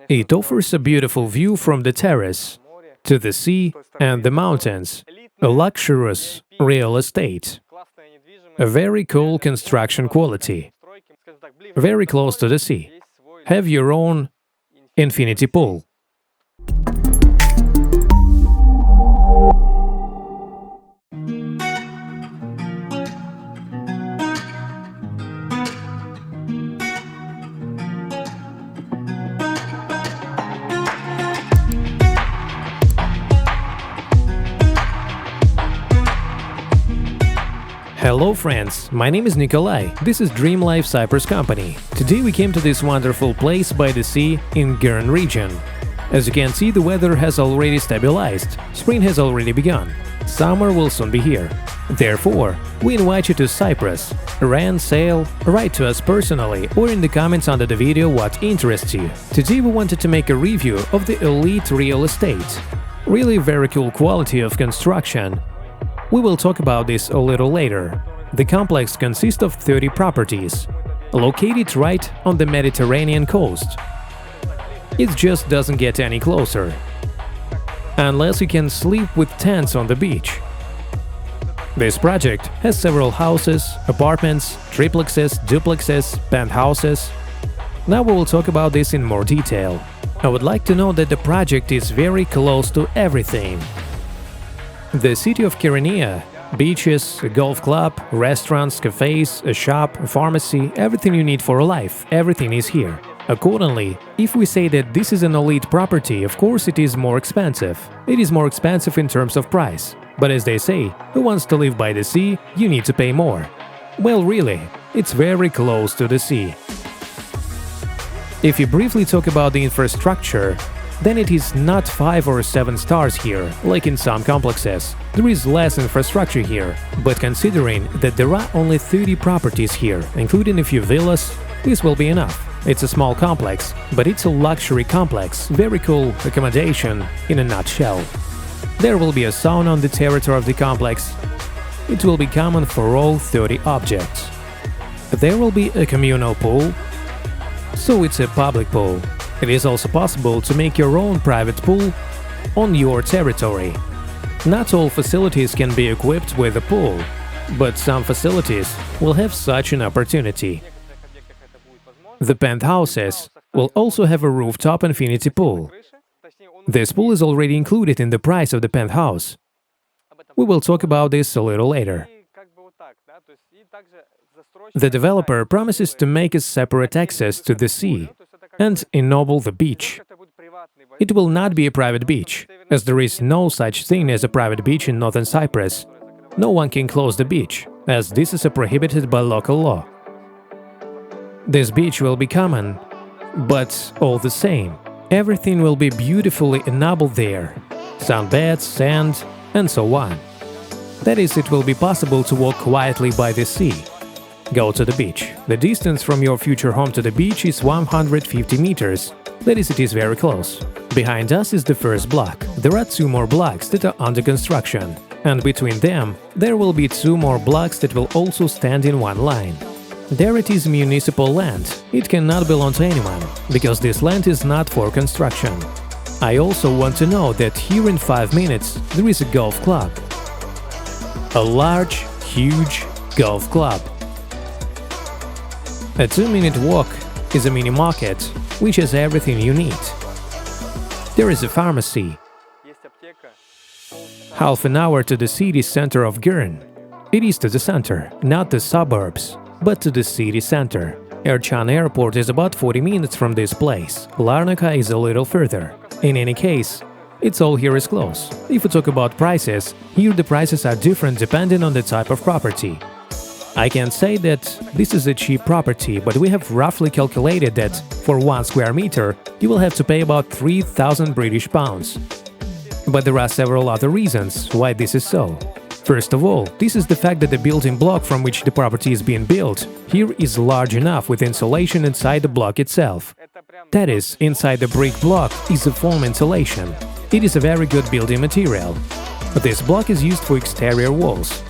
It offers a beautiful view from the terrace to the sea and the mountains, a luxurious real estate, a very cool construction quality, very close to the sea. Have your own infinity pool. Hello friends, my name is Nikolai, this is DreamLife Cyprus company. Today we came to this wonderful place by the sea in Girn region. As you can see, the weather has already stabilized, spring has already begun, summer will soon be here. Therefore, we invite you to Cyprus. Rent, sail, write to us personally or in the comments under the video what interests you. Today we wanted to make a review of the elite real estate. Really very cool quality of construction. We will talk about this a little later. The complex consists of 30 properties, located right on the Mediterranean coast. It just doesn't get any closer. Unless you can sleep with tents on the beach. This project has several houses, apartments, triplexes, duplexes, penthouses. Now we will talk about this in more detail. I would like to know that the project is very close to everything. The city of Kyrenia, beaches, a golf club, restaurants, cafes, a shop, a pharmacy, everything you need for life, everything is here. Accordingly, if we say that this is an elite property, of course it is more expensive. It is more expensive in terms of price. But as they say, who wants to live by the sea, you need to pay more. Well, really, it's very close to the sea. If you briefly talk about the infrastructure, then it is not 5 or 7 stars here, like in some complexes. There is less infrastructure here, but considering that there are only 30 properties here, including a few villas, this will be enough. It's a small complex, but it's a luxury complex, very cool accommodation in a nutshell. There will be a sauna on the territory of the complex. It will be common for all 30 objects. There will be a communal pool, so it's a public pool. It is also possible to make your own private pool on your territory. Not all facilities can be equipped with a pool, but some facilities will have such an opportunity. The penthouses will also have a rooftop infinity pool. This pool is already included in the price of the penthouse. We will talk about this a little later. The developer promises to make a separate access to the sea and ennoble the beach. It will not be a private beach, as there is no such thing as a private beach in Northern Cyprus. No one can close the beach, as this is prohibited by local law. This beach will be common, but all the same, everything will be beautifully ennobled there. Sunbeds, sand, and so on. That is, it will be possible to walk quietly by the sea. Go to the beach. The distance from your future home to the beach is 150 meters. That is, it is very close. Behind us is the first block. There are 2 more blocks that are under construction. And between them, there will be 2 more blocks that will also stand in one line. There it is municipal land. It cannot belong to anyone, because this land is not for construction. I also want to know that here in 5 minutes there is a golf club. A large, huge golf club. A 2-minute walk is a mini market, which has everything you need. There is a pharmacy. Half an hour to the city center of Girn. It is to the center, not the suburbs, but to the city center. Ercan Airport is about 40 minutes from this place. Larnaca is a little further. In any case, it's all here is close. If we talk about prices, here the prices are different depending on the type of property. I can say that this is a cheap property, but we have roughly calculated that for 1 square meter you will have to pay about 3,000 British pounds. But there are several other reasons why this is so. First of all, this is the fact that the building block from which the property is being built here is large enough with insulation inside the block itself. That is, inside the brick block is a foam insulation. It is a very good building material. This block is used for exterior walls.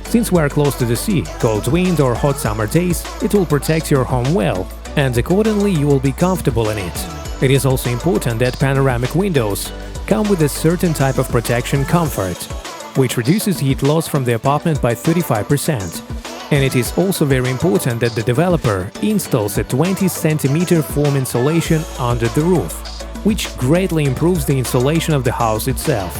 Since we are close to the sea, cold wind or hot summer days, it will protect your home well, and accordingly you will be comfortable in it. It is also important that panoramic windows come with a certain type of protection comfort, which reduces heat loss from the apartment by 35%. And it is also very important that the developer installs a 20 cm foam insulation under the roof, which greatly improves the insulation of the house itself.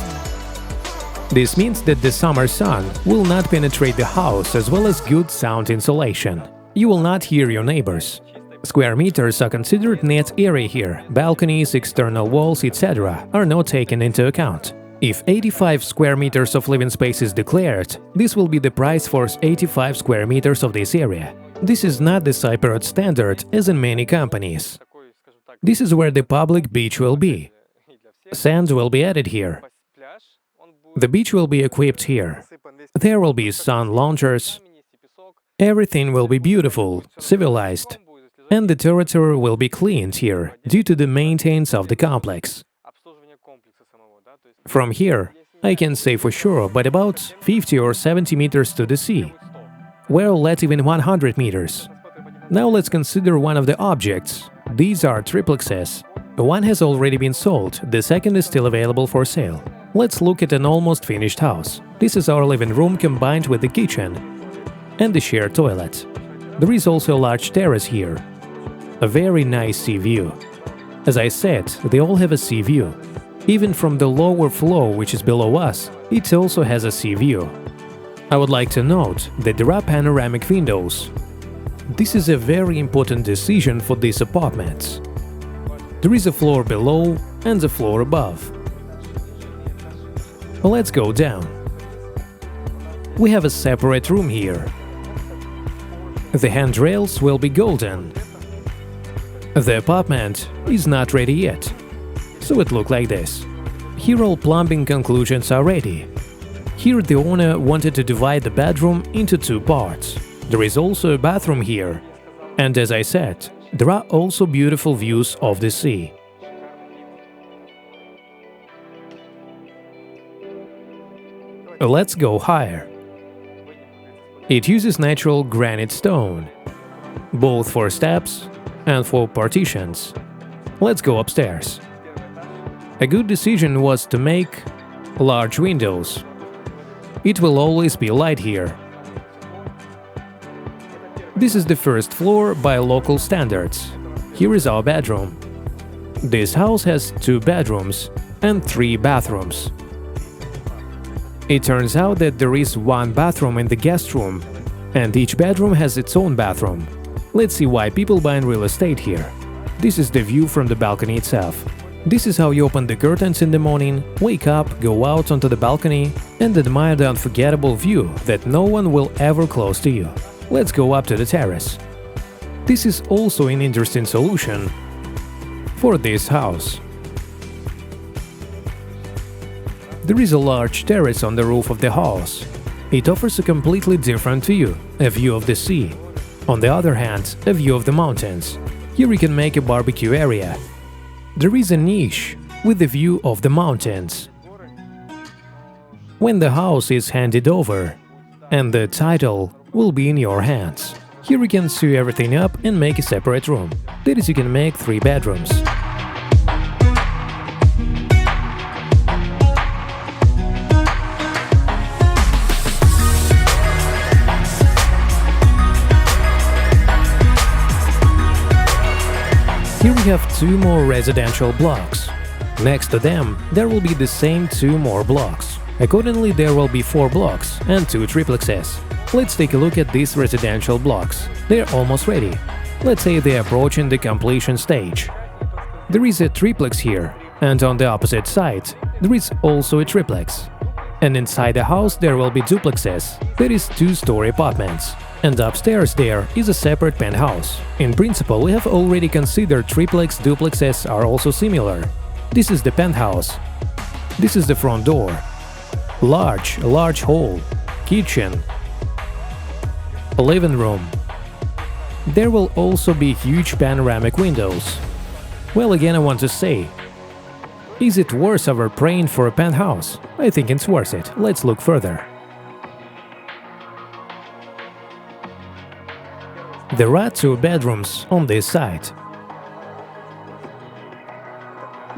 This means that the summer sun will not penetrate the house, as well as good sound insulation. You will not hear your neighbors. Square meters are considered net area here. Balconies, external walls, etc. are not taken into account. If 85 square meters of living space is declared, this will be the price for 85 square meters of this area. This is not the Cypriot standard as in many companies. This is where the public beach will be. Sand will be added here. The beach will be equipped here. There will be sun loungers. Everything will be beautiful, civilized, and the territory will be cleaned here due to the maintenance of the complex. From here, I can say for sure, but about 50 or 70 meters to the sea. Well, let even 100 meters. Now let's consider one of the objects. These are triplexes. One has already been sold, the second is still available for sale. Let's look at an almost finished house. This is our living room combined with the kitchen and the shared toilet. There is also a large terrace here. A very nice sea view. As I said, they all have a sea view. Even from the lower floor, which is below us, it also has a sea view. I would like to note that there are panoramic windows. This is a very important decision for these apartments. There is a floor below and a floor above. Let's go down. We have a separate room here. The handrails will be golden. The apartment is not ready yet, so it looks like this. Here all plumbing conclusions are ready. Here the owner wanted to divide the bedroom into two parts. There is also a bathroom here. And as I said, there are also beautiful views of the sea. Let's go higher. It uses natural granite stone, both for steps and for partitions. Let's go upstairs. A good decision was to make large windows. It will always be light here. This is the first floor by local standards. Here is our bedroom. This house has 2 bedrooms and 3 bathrooms. It turns out that there is 1 bathroom in the guest room, and each bedroom has its own bathroom. Let's see why people buy real estate here. This is the view from the balcony itself. This is how you open the curtains in the morning, wake up, go out onto the balcony, and admire the unforgettable view that no one will ever close to you. Let's go up to the terrace. This is also an interesting solution for this house. There is a large terrace on the roof of the house. It offers a completely different view, a view of the sea. On the other hand, a view of the mountains. Here you can make a barbecue area. There is a niche with the view of the mountains. When the house is handed over, and the title will be in your hands. Here you can sew everything up and make a separate room. That is, you can make 3 bedrooms. Here we have 2 more residential blocks. Next to them, there will be the same 2 more blocks. Accordingly, there will be 4 blocks and 2 triplexes. Let's take a look at these residential blocks. They're almost ready. Let's say they're approaching the completion stage. There is a triplex here, and on the opposite side, there is also a triplex. And inside the house there will be duplexes, that is 2-story apartments. And upstairs there is a separate penthouse. In principle, we have already considered triplex duplexes are also similar. This is the penthouse. This is the front door. Large hall, kitchen, a living room. There will also be huge panoramic windows. Well, again, I want to say, is it worth our praying for a penthouse? I think it's worth it. Let's look further. There are 2 bedrooms on this side.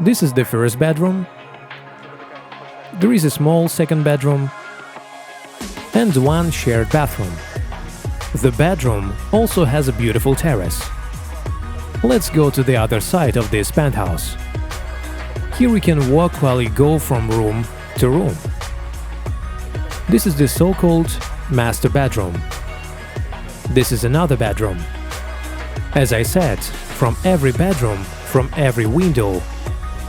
This is the first bedroom. There is a small second bedroom and one shared bathroom. The bedroom also has a beautiful terrace. Let's go to the other side of this penthouse. Here we can walk while you go from room to room. This is the so-called master bedroom. This is another bedroom. As I said, from every bedroom, from every window,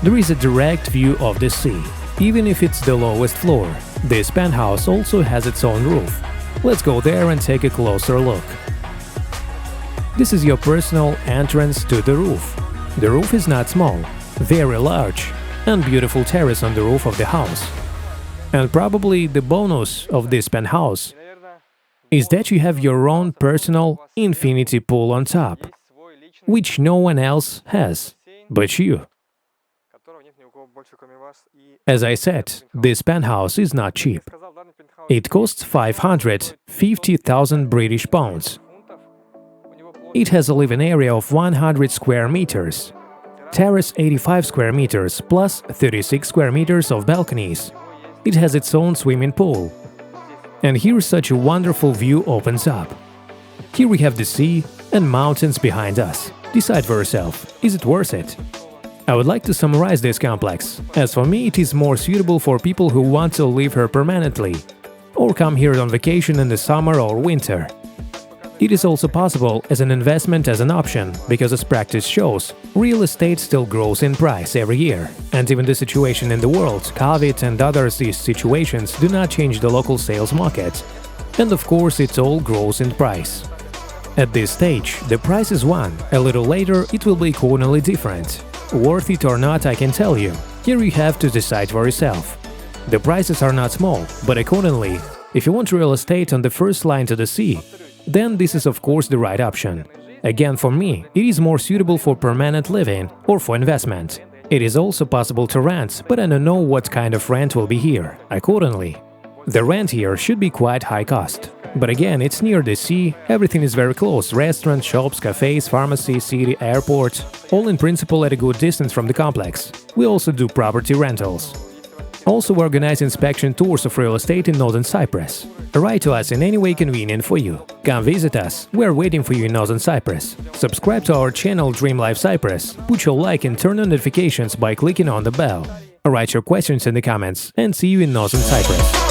there is a direct view of the sea. Even if it's the lowest floor, this penthouse also has its own roof. Let's go there and take a closer look. This is your personal entrance to the roof. The roof is not small, very large, and beautiful terrace on the roof of the house. And probably the bonus of this penthouse is that you have your own personal infinity pool on top, which no one else has, but you. As I said, this penthouse is not cheap. It costs 550,000 British pounds. It has a living area of 100 square meters, terrace 85 square meters plus 36 square meters of balconies. It has its own swimming pool. And here such a wonderful view opens up. Here we have the sea and mountains behind us. Decide for yourself, is it worth it? I would like to summarize this complex. As for me, it is more suitable for people who want to live here permanently or come here on vacation in the summer or winter. It is also possible as an investment as an option, because as practice shows, real estate still grows in price every year. And even the situation in the world, COVID and other these situations do not change the local sales market. And of course it all grows in price. At this stage, the price is one, a little later it will be accordingly different. Worth it or not, I can tell you. Here you have to decide for yourself. The prices are not small, but accordingly, if you want real estate on the first line to the sea, then this is of course the right option. Again, for me, it is more suitable for permanent living or for investment. It is also possible to rent, but I don't know what kind of rent will be here. Accordingly, the rent here should be quite high cost. But again, it's near the sea, everything is very close – restaurants, shops, cafes, pharmacy, city, airport – all in principle at a good distance from the complex. We also do property rentals. Also organize inspection tours of real estate in Northern Cyprus. Write to us in any way convenient for you. Come visit us, we're waiting for you in Northern Cyprus. Subscribe to our channel DreamLife Cyprus, put your like and turn on notifications by clicking on the bell. Write your questions in the comments and see you in Northern Cyprus.